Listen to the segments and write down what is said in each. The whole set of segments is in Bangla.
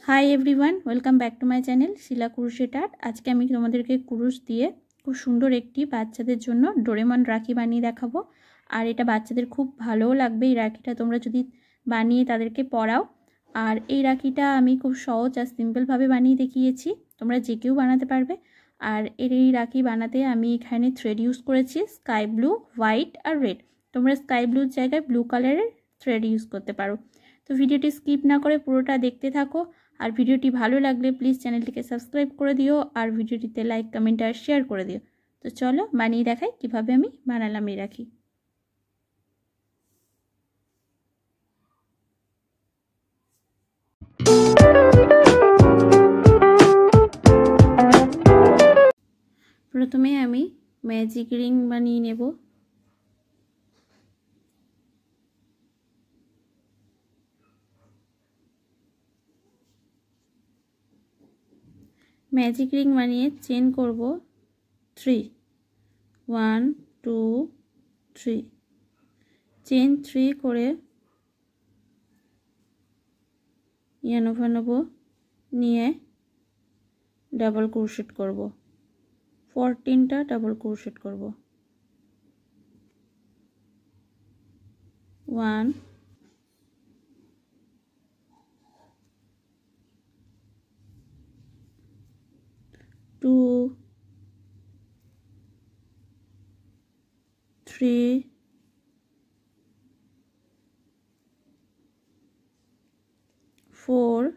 High everyone welcome back to my channel शिला कुरुशेट आर्ट। आज के आमी तोमादेरके कुरुश दिए खूब सुंदर एकटी बाच्चादेर जोन्नो डोरेमन राखी बानिये देखाबो। और एटा बाच्चादेर खूब भालोओ लागबे। এই রাখিটা তোমরা যদি বানিয়ে তাদেরকে পরাও। আর এই রাখিটা আমি খুব সহজ আর সিম্পল ভাবে বানিয়ে দেখিয়েছি, তোমরা যে কেউ বানাতে পারবে। আর এই রাখি বানাতে আমি এখানে থ্রেড ইউজ করেছি স্কাই ব্লু, হোয়াইট আর রেড। তোমরা স্কাই ব্লুর জায়গায় ব্লু কালারের থ্রেড ইউজ করতে পারো। তো ভিডিওটি স্কিপ না করে পুরোটা দেখতে থাকো। আর ভিডিওটি ভালো লাগলে প্লিজ চ্যানেলটিকে সাবস্ক্রাইব করে দিও আর ভিডিওটিতে লাইক কমেন্ট আর শেয়ার করে দিও। তো চলো বানিয়ে দেখাই কিভাবে আমি বানালাম এই রাখি। প্রথমে আমি ম্যাজিক রিং বানিয়ে নেব। मैजिक रिंग बानिए चेन करब 3 1 2 3 चेन 3 करे यान ओवर नेब निये डबल क्रोशेट करब 14टा डबल क्रोशेट करब 1 2 3 4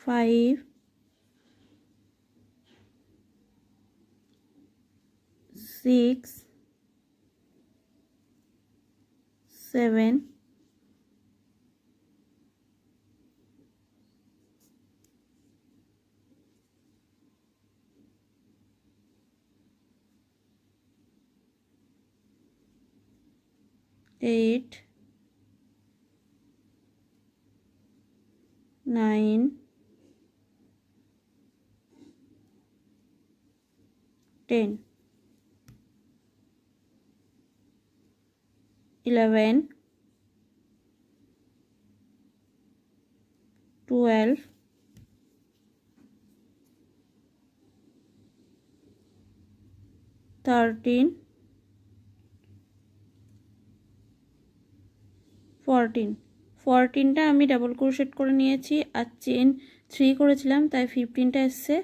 5 6 7 8 9 10 11 12 13 14টা আমি ডাবল ক্রোশেট করে নিয়েছি আর চেন 3 করেছিলাম তাই 15টা এসেছে।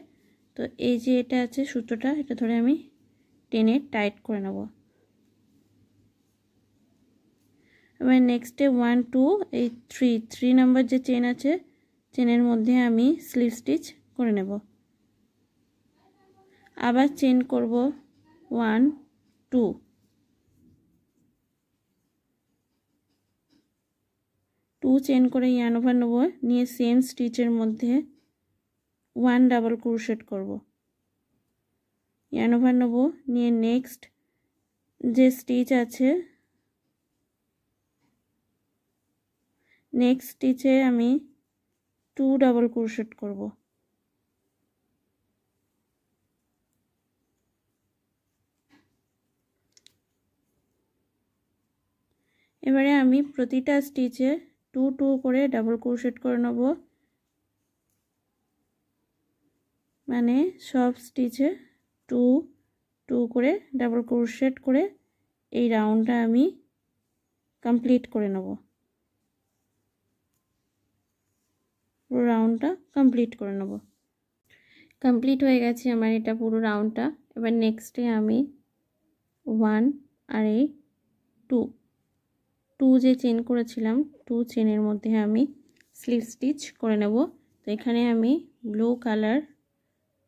তো এই যে এটা আছে সুতোটা, এটা ধরে আমি টেনে টাইট করে নেব। এবার নেক্সটে 1 2 এই 3 নাম্বার যে চেন আছে চেনের মধ্যে আমি স্লিপ স্টিচ করে নেব। আবার চেন করব 1 2 2 চেন করে ইয়ান ওভার নেব, নিয়ে সেম স্টিচের মধ্যে 1 ডাবল ক্রোশেট করব, ইয়ান ওভার নেব, নিয়ে নেক্সট যে স্টিচ আছে নেক্সট স্টিচে আমি 2 ডাবল ক্রোশেট করব। এবারে আমি প্রতিটা স্টিচে 2 2 করে ডাবল ক্রোশেট করে নেব, মানে সব স্টিচে 2 2 করে ডাবল ক্রোশেট করে এই রাউন্ডটা আমি কমপ্লিট করে নেব। পুরো রাউন্ডটা কমপ্লিট করে নেব। কমপ্লিট হয়ে গেছে আমার এটা পুরো রাউন্ডটা। এবার নেক্সটে আমি 1 আর এই 2 যে চেন করেছিলাম 2 চেনের মধ্যে আমি স্লিপ স্টিচ করে নেব। তো এখানে আমি ব্লু কালার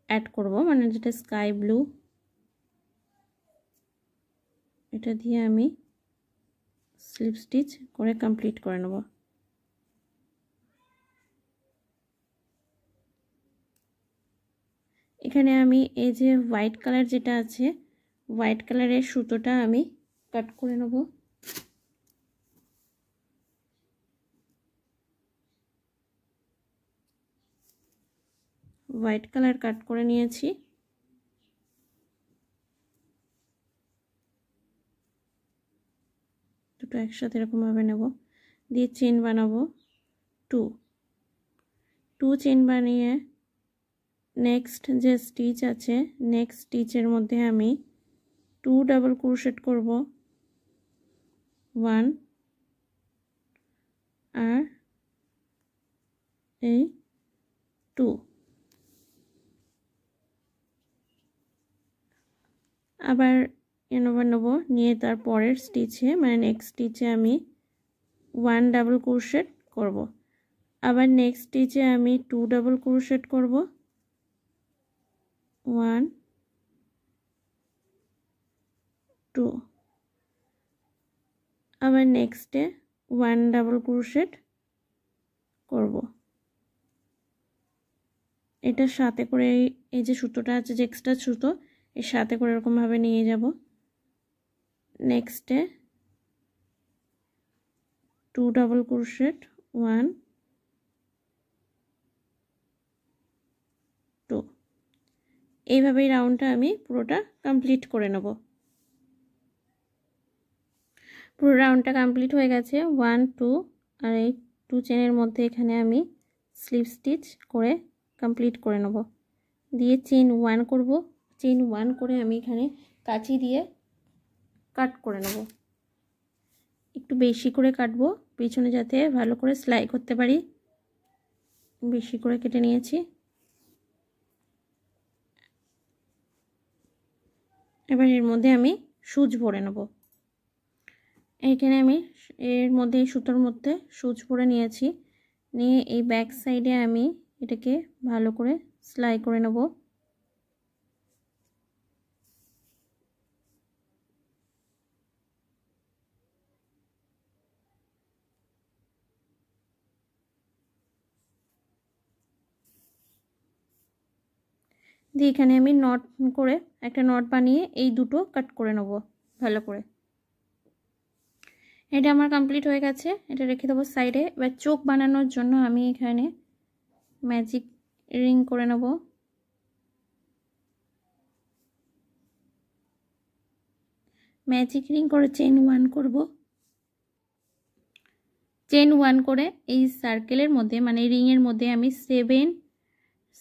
অ্যাড করব, মানে যেটা স্কাই ব্লু, এটা দিয়ে আমি স্লিপ স্টিচ করে কমপ্লিট করে নেব। এখানে আমি এই যে হোয়াইট কালার যেটা আছে হোয়াইট কালারের সুতোটা আমি কাট করে নেব। হোয়াইট কালার কাট করে নিয়েছি। দুটো একসাথে এরকম ভাবে নেব, দিয়ে চেন বানাবো 2 2 চেন বানিয়ে নেক্সট যে স্টিচ আছে নেক্সট স্টিচের মধ্যে আমি 2 ডাবল ক্রোশেট করব 1 আর এই 2 আবার নেব নিয়ে তার পরের স্টিচে মানে নেক্সট স্টিচে আমি 1 ডাবল ক্রোশেট করব আবার নেক্সট স্টিচে আমি 2 ডাবল ক্রোশেট করব 1 2 আবার নেক্সটে 1 ডাবল ক্রোশেট করব এটার সাথে করে এই যে সুতোটা আছে যে এক্সট্রা সুতো এর সাথে করে এরকম ভাবে নিয়ে যাব নেক্সটে 2 ডাবল ক্রোশেট 1 2 এইভাবেই রাউন্ডটা আমি পুরোটা কমপ্লিট করে নেব পুরো রাউন্ডটা কমপ্লিট হয়ে গেছে 1 2 আর এই 2 চেনের মধ্যে এখানে আমি স্লিপ স্টিচ করে কমপ্লিট করে নেব দিয়ে চেন 1 করব চেন 1 করে আমি এখানে কাঁচি দিয়ে কাট করে নেব একটু বেশি করে কাটবো পিছনে যাতে ভালো করে সেলাই করতে পারি বেশি করে কেটে নিয়েছি এবার এর মধ্যে আমি সুচ ভরে নেব এইখানে আমি এর মধ্যে সুতোর মধ্যে সুচ ভরে নিয়েছি নিয়ে এই ব্যাক সাইডে আমি এটাকে ভালো করে সেলাই করে নেব দিয়ে এখানে আমি নট করে একটা নট বানিয়ে এই দুটো কাট করে নেব ভালো করে এটা আমার কমপ্লিট হয়ে গেছে এটা রেখে দেবো সাইডে এবার চোখ বানানোর জন্য আমি এখানে ম্যাজিক রিং করে নেব ম্যাজিক রিং করে চেন 1 করব চেন 1 করে এই সার্কেলের মধ্যে মানে রিং এর মধ্যে আমি 7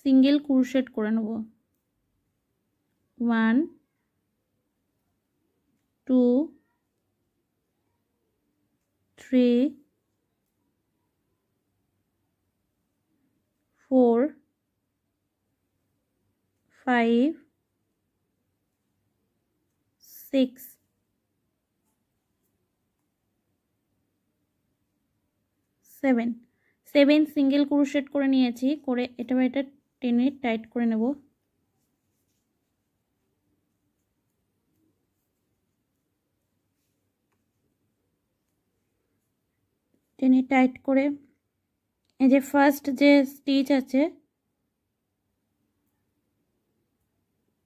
সিঙ্গেল ক্রোশেট করে নেব 1 2 3 4 5 6 7 সিঙ্গেল ক্রোশেট করে নিয়েছি করে এটা টেনে টাইট করে নেব টেনে টাইট করে এই যে ফার্স্ট যে স্টিচ আছে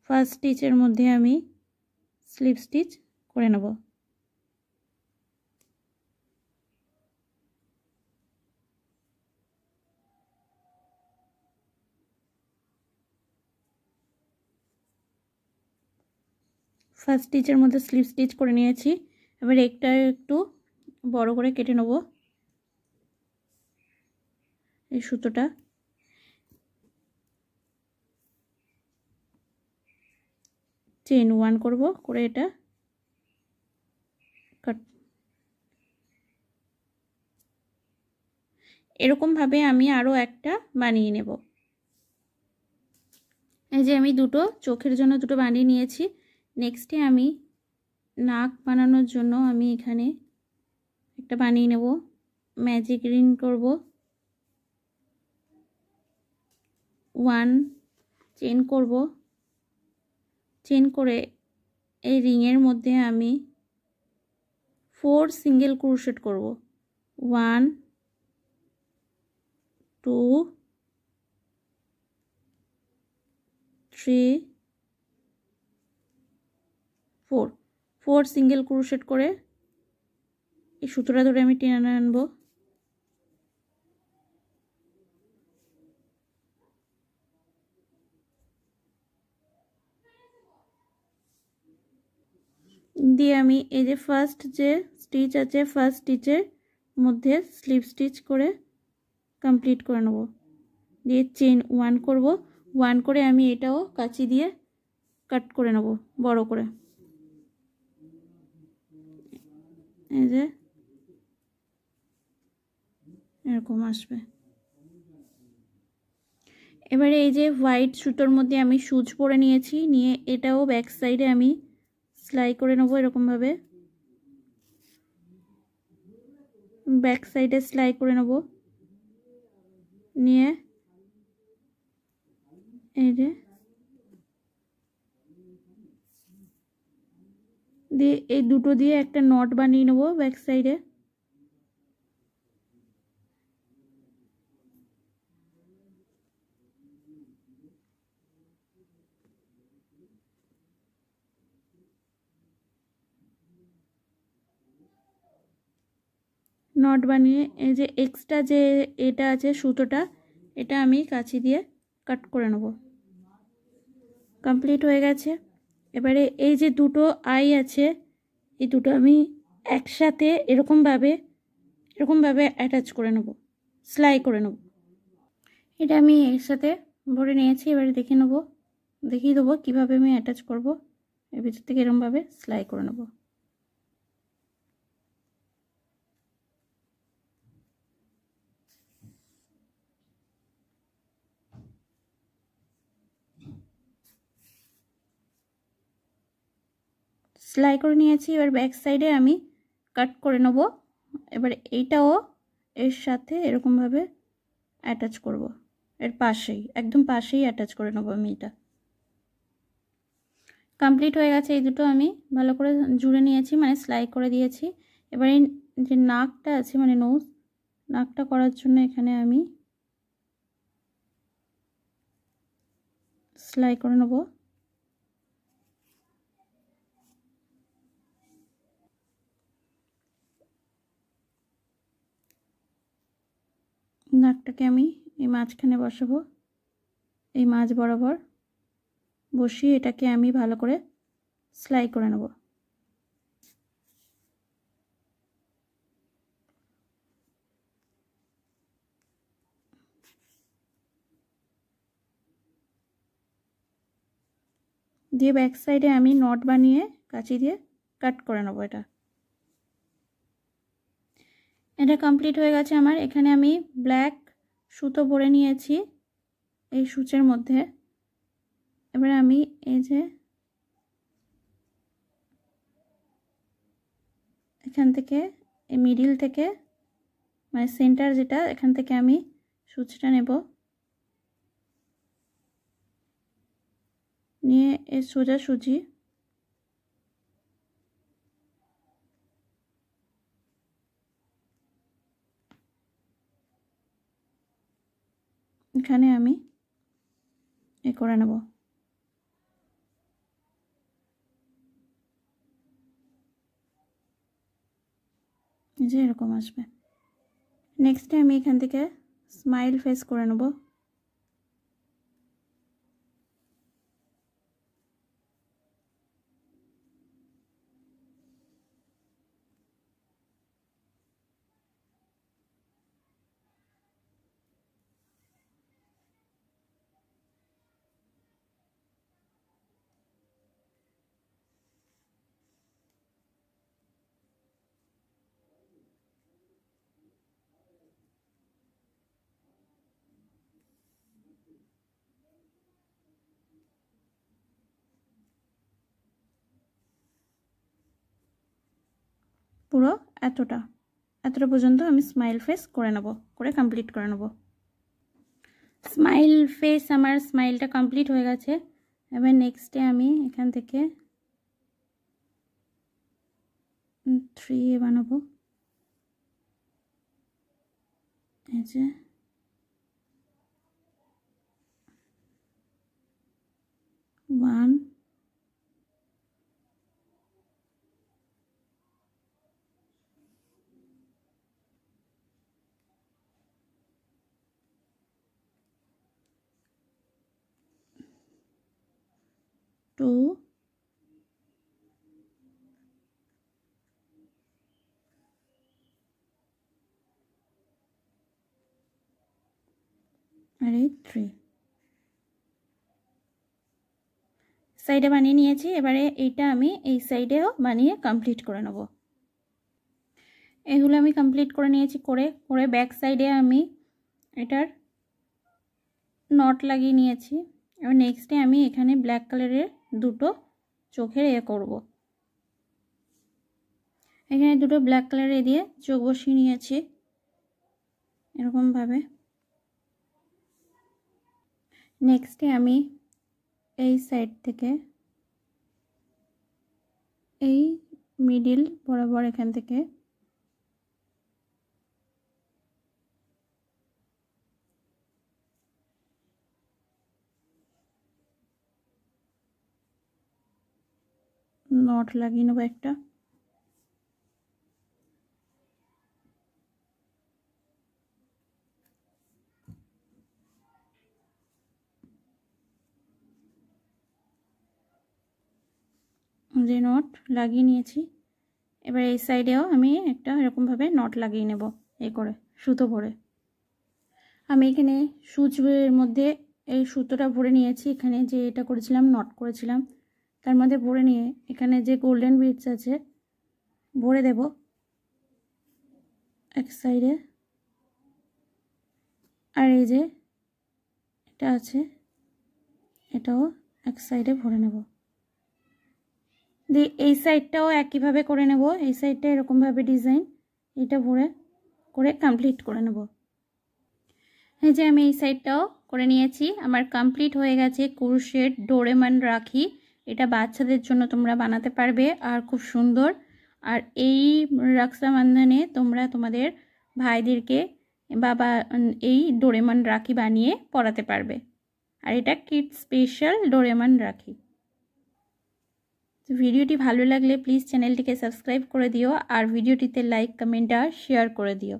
ফার্স্ট স্টিচের মধ্যে আমি স্লিপ স্টিচ করে নেব ফার্স্ট স্টিচের মধ্যে স্লিপ স্টিচ করে নিয়েছি এবার একটা একটু বড় করে কেটে নেব এই সুতোটা চেন 1 করব করে এটা কাট এরকম ভাবে আমি আরো একটা বানিয়ে নেব এই যে আমি দুটো চোখের জন্য দুটো বানিয়ে নিয়েছি নেক্সটে আমি নাক বানানোর জন্য আমি এখানে একটা বানিয়ে নেব ম্যাজিক রিং করব 1 চেন করব চেন করে এই রিং এর মধ্যে আমি 4 সিঙ্গেল ক্রোশেট করব 1 2 3 4 সিঙ্গেল ক্রোশেট করে এই সুতোটা ধরে আমি টেনে আনবো দিয়ে আমি এই যে ফার্স্ট যে স্টিচ আছে ফার্স্ট স্টিচের মধ্যে স্লিপ স্টিচ করে কমপ্লিট করে নেব। দিয়ে চেন 1 করব। 1 করে আমি এটাও কাঁচি দিয়ে কাট করে নেব বড় করে। এই যে এরকম আসবে। এবারে এই যে হোয়াইট সুতোর মধ্যে আমি সুচ পরে নিয়েছি, নিয়ে এটাও ব্যাক সাইডে আমি সেলাই করে নেব এরকমভাবে। ব্যাক সাইডে সেলাই করে নেব, নিয়ে এই যে দিয়ে এই দুটো দিয়ে একটা নট বানিয়ে নেব ব্যাক সাইডে। নট বানিয়ে এই যে এক্সট্রা যে এটা আছে সুতোটা, এটা আমি কাঁচি দিয়ে কাট করে নেব। কমপ্লিট হয়ে গেছে। এবারে এই যে দুটো আই আছে, এই দুটো আমি একসাথে এরকমভাবে অ্যাটাচ করে নেব, সেলাই করে নেব। এটা আমি এর সাথে ভরে নিয়েছি। এবারে দেখিয়ে দেবো কীভাবে আমি অ্যাটাচ করব। এর ভিতর থেকে এরকমভাবে সেলাই করে নেব। সেলাই করে নিয়েছি। এবার ব্যাক সাইডে আমি কাট করে নেব। এবার এইটাও এর সাথে এরকমভাবে অ্যাটাচ করব, এর পাশেই একদম পাশেই অ্যাটাচ করে নেব আমি। এটা কমপ্লিট হয়ে গেছে। এই দুটো আমি ভালো করে জুড়ে নিয়েছি, মানে সেলাই করে দিয়েছি। এবার এই যে নাকটা আছে মানে নোজ, নাকটা করার জন্য এখানে আমি সেলাই করে নেব। নাকটাকে আমি এই মাঝখানে বসাবো, এই মাঝ বরাবর বসিয়ে এটাকে আমি ভালো করে সেলাই করে নেব। দিয়ে ব্যাক সাইডে আমি নট বানিয়ে কাঁচি দিয়ে কাট করে নেব। এটা কমপ্লিট হয়ে গেছে আমার। এখানে আমি ব্ল্যাক সুতো ভরে নিয়েছি এই সূচের মধ্যে। এবার আমি এই যে এখান থেকে এই মিডিল থেকে মানে সেন্টার যেটা, এখান থেকে আমি সূচটা নেব, নিয়ে এই সোজাসুজি এখানে আমি করে নেব। যে এরকম আসবে। নেক্সটে আমি এখান থেকে স্মাইল ফেস করে নেব। পুরো এতটা পর্যন্ত আমি স্মাইল ফেস করে নেব, করে কমপ্লিট করে নেব। স্মাইল ফেস আমার স্মাইলটা কমপ্লিট হয়ে গেছে। এবার নেক্সটে আমি এখান থেকে 3 বানাবো। এই যে 1 2 3 আর এই 3 সাইডে বানিয়ে নিয়েছি। এবারে এইটা আমি এই সাইডেও বানিয়ে কমপ্লিট করে নেব। এগুলো আমি কমপ্লিট করে নিয়েছি। করে ব্যাক সাইডে আমি এটার নট লাগিয়ে নিয়েছি। এবার নেক্সটে আমি এখানে ব্ল্যাক কালারের দুটো চোখের করব। এখানে দুটো ব্ল্যাক কালারে দিয়ে চোখ বসিয়ে নিয়েছি এরকমভাবে। নেক্সটে আমি এই সাইড থেকে এই মিডিল বরাবর এখান থেকে নট লাগিয়ে নেব একটা। যে নট লাগিয়ে নিয়েছি, এবার এই সাইডেও আমি একটা এরকমভাবে নট লাগিয়ে নেব এই করে সুতো ভরে। আমি এখানে সুচের মধ্যে এই সুতোটা ভরে নিয়েছি। এখানে যে এটা করেছিলাম নট করেছিলাম তার মধ্যে ভরে নিয়ে এখানে যে গোল্ডেন বিডস আছে ভরে দেব এক সাইডে, আর এই যে এটা আছে এটাও এক সাইডে ভরে নেব। দিয়ে এই সাইডটাও একইভাবে করে নেব। এই সাইডটা এরকমভাবে ডিজাইন এটা ভরে করে কমপ্লিট করে নেব। এই যে আমি এই সাইডটাও করে নিয়েছি। আমার কমপ্লিট হয়ে গেছে ক্রোশেট ডোরেমন রাখি। এটা বাচ্চাদের জন্য তোমরা বানাতে পারবে আর খুব সুন্দর। আর এই রক্ষাবন্ধনে তোমরা তোমাদের ভাইদেরকে বাবা এই ডোরেমন রাখি বানিয়ে পরাতে পারবে। আর এটা কিডস স্পেশাল ডোরেমন রাখি। ভিডিওটি ভালো লাগলে প্লিজ চ্যানেলটিকে সাবস্ক্রাইব করে দিও আর ভিডিওটিতে লাইক কমেন্ট আর শেয়ার করে দিও।